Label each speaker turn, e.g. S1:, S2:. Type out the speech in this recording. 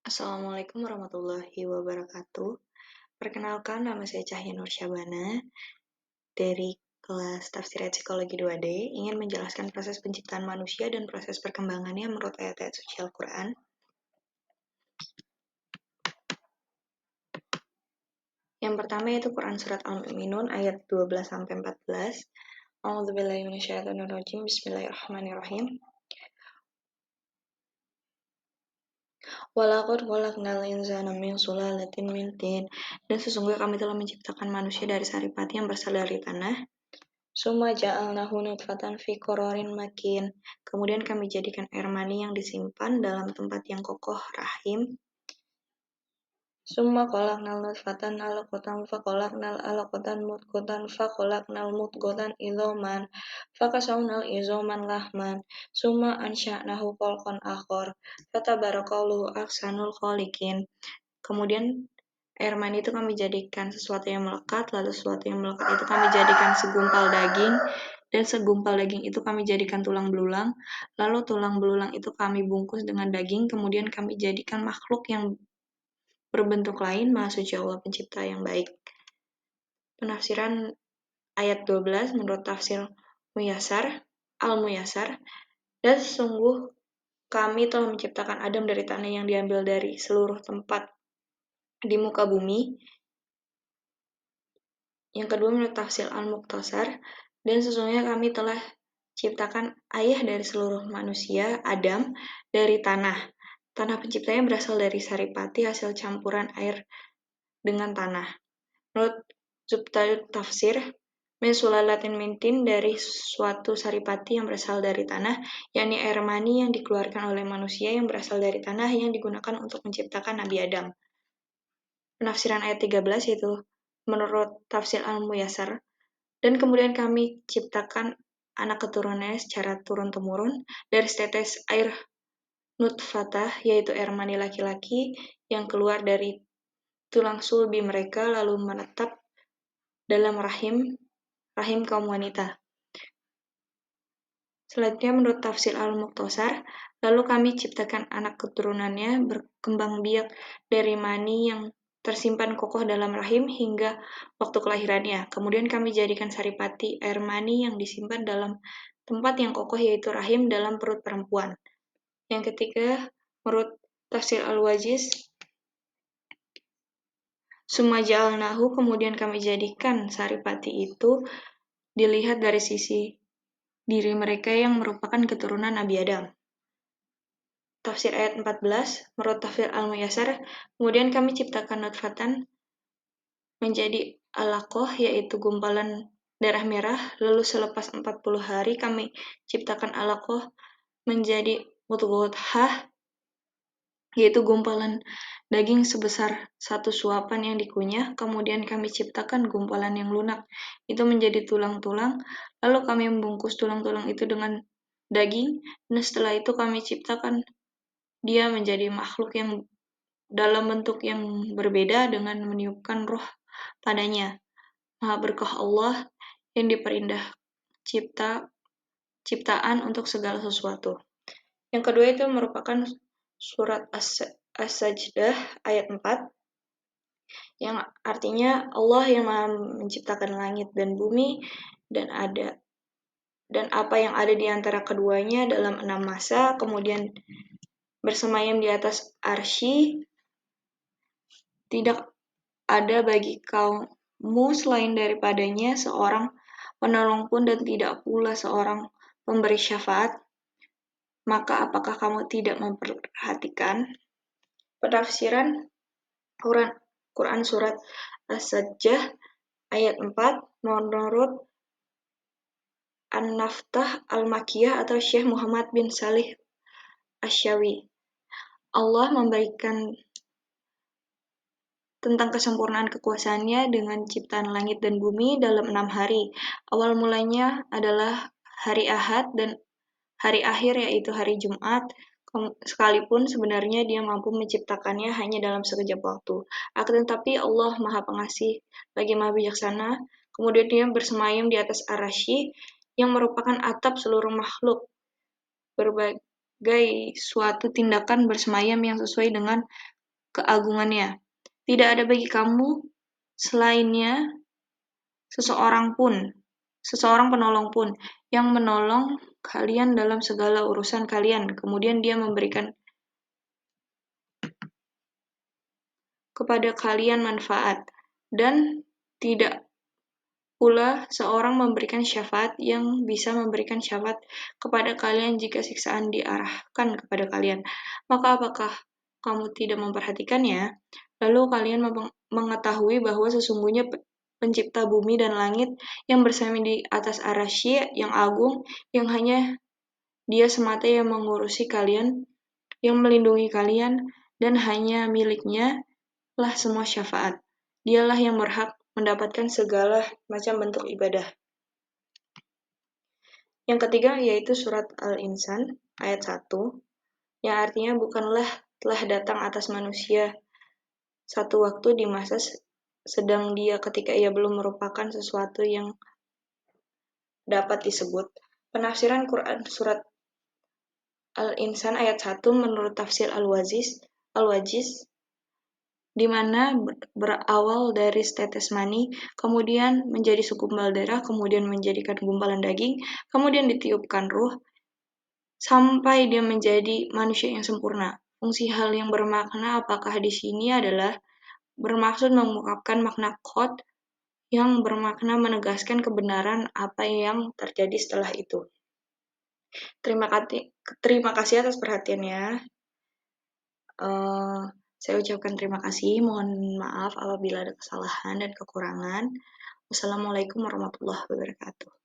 S1: Assalamualaikum warahmatullahi wabarakatuh. Perkenalkan, nama saya Cahya Nur Syabana dari kelas Tafsir Ayat Psikologi 2D, ingin menjelaskan proses penciptaan manusia dan proses perkembangannya menurut ayat-ayat suci Al-Quran. Yang pertama yaitu Quran Surat Al-Mu'minun ayat 12-14. A'udzubillahi minasyaitonirrajim. Bismillahirrahmanirrahim. Walaqad khalaqnal insana min sulalatin min tin. Dan sesungguhnya kami telah menciptakan manusia dari saripati yang berasal dari tanah. Summa ja'alnahu nutfatan fi qararin makin. Kemudian kami jadikan air mani yang disimpan dalam tempat yang kokoh rahim. Summa khalaqnal nutfatan alaqatan fa khalaqnal alaqatan mudghatan fa khalaqnal mudghatan idzaman fa kasawnal idzaman lahman. Summa ansha'nahu khalqan akhar. Fatabarakallahu ahsanul khaliqin. Kemudian air mani itu kami jadikan sesuatu yang melekat, lalu sesuatu yang melekat itu kami jadikan segumpal daging, dan segumpal daging itu kami jadikan tulang belulang, lalu tulang belulang itu kami bungkus dengan daging, kemudian kami jadikan makhluk yang berbentuk lain. Maha suci Allah pencipta yang baik. Penafsiran ayat 12 menurut tafsir Al-Muyassar, dan sesungguh kami telah menciptakan Adam dari tanah yang diambil dari seluruh tempat di muka bumi. Yang kedua menurut tafsir Al-Mukhtasar, dan sesungguhnya kami telah ciptakan ayah dari seluruh manusia, Adam, dari tanah. Tanah penciptanya berasal dari saripati, hasil campuran air dengan tanah. Menurut Subtayut Tafsir, min sulalatin min tin, dari suatu saripati yang berasal dari tanah, yakni air mani yang dikeluarkan oleh manusia yang berasal dari tanah yang digunakan untuk menciptakan Nabi Adam. Penafsiran ayat 13 yaitu menurut tafsir Al-Muyassar, dan kemudian kami ciptakan anak keturunannya secara turun-temurun dari setetes air nutfatah, yaitu air mani laki-laki yang keluar dari tulang sulbi mereka lalu menetap dalam rahim kaum wanita. Selanjutnya menurut tafsir Al-Mukhtasar, lalu kami ciptakan anak keturunannya berkembang biak dari mani yang tersimpan kokoh dalam rahim hingga waktu kelahirannya. Kemudian kami jadikan saripati air mani yang disimpan dalam tempat yang kokoh, yaitu rahim dalam perut perempuan. Yang ketiga, menurut tafsir Al-Wajiz, summa ja'alnahu, kemudian kami jadikan saripati itu dilihat dari sisi diri mereka yang merupakan keturunan Nabi Adam. Tafsir ayat 14, menurut tafsir Al-Muyassar, kemudian kami ciptakan nutfatan menjadi alaqah, yaitu gumpalan darah merah, lalu selepas 40 hari kami ciptakan alaqah menjadi mudghah, yaitu gumpalan daging sebesar 1 suapan yang dikunyah, kemudian kami ciptakan gumpalan yang lunak, itu menjadi tulang-tulang, lalu kami membungkus tulang-tulang itu dengan daging, dan setelah itu kami ciptakan dia menjadi makhluk yang dalam bentuk yang berbeda dengan meniupkan roh padanya. Maha berkah Allah yang diperindah ciptaan untuk segala sesuatu. Yang kedua itu merupakan surat As-Sajdah ayat 4, yang artinya Allah yang Maha menciptakan langit dan bumi dan apa yang ada di antara keduanya dalam 6 masa, kemudian bersemayam di atas arsy. Tidak ada bagi kaummu selain daripadanya seorang penolong pun, dan tidak pula seorang pemberi syafaat. Maka apakah kamu tidak memperhatikan? Penafsiran Quran Surat As-Sajdah ayat 4 menurut An-Naftah Al-Makkiyah atau Syekh Muhammad bin Salih Asy-Syawi. Allah memberikan tentang kesempurnaan kekuasaannya dengan ciptaan langit dan bumi dalam 6 hari. Awal mulanya adalah hari Ahad dan hari akhir yaitu hari Jumat, sekalipun sebenarnya dia mampu menciptakannya hanya dalam sekejap waktu. Akan tetapi Allah Maha Pengasih lagi Maha Bijaksana. Kemudian dia bersemayam di atas arsy yang merupakan atap seluruh makhluk. Berbagai suatu tindakan bersemayam yang sesuai dengan keagungannya. Tidak ada bagi kamu selainnya seseorang penolong pun, yang menolong kalian dalam segala urusan kalian. Kemudian dia memberikan kepada kalian manfaat, dan tidak pula seorang memberikan syafaat yang bisa memberikan syafaat kepada kalian jika siksaan diarahkan kepada kalian. Maka apakah kamu tidak memperhatikannya? Lalu kalian mengetahui bahwa sesungguhnya pencipta bumi dan langit yang bersami di atas arasy yang agung, yang hanya dia semata yang mengurusi kalian, yang melindungi kalian, dan hanya miliknya lah semua syafaat. Dialah yang berhak mendapatkan segala macam bentuk ibadah. Yang ketiga yaitu surat Al-Insan ayat 1, yang artinya bukanlah telah datang atas manusia satu waktu di masa sedang dia ketika ia belum merupakan sesuatu yang dapat disebut. Penafsiran Quran surat Al-Insan ayat 1 menurut tafsir Al-Wajiz, di mana berawal dari setetes mani, kemudian menjadi segumpal darah, kemudian menjadikan gumpalan daging, kemudian ditiupkan ruh, sampai dia menjadi manusia yang sempurna. Fungsi hal yang bermakna apakah di sini adalah bermaksud mengungkapkan makna qad yang bermakna menegaskan kebenaran apa yang terjadi setelah itu. Terima kasih atas perhatiannya. Saya ucapkan terima kasih. Mohon maaf apabila ada kesalahan dan kekurangan. Wassalamualaikum warahmatullahi wabarakatuh.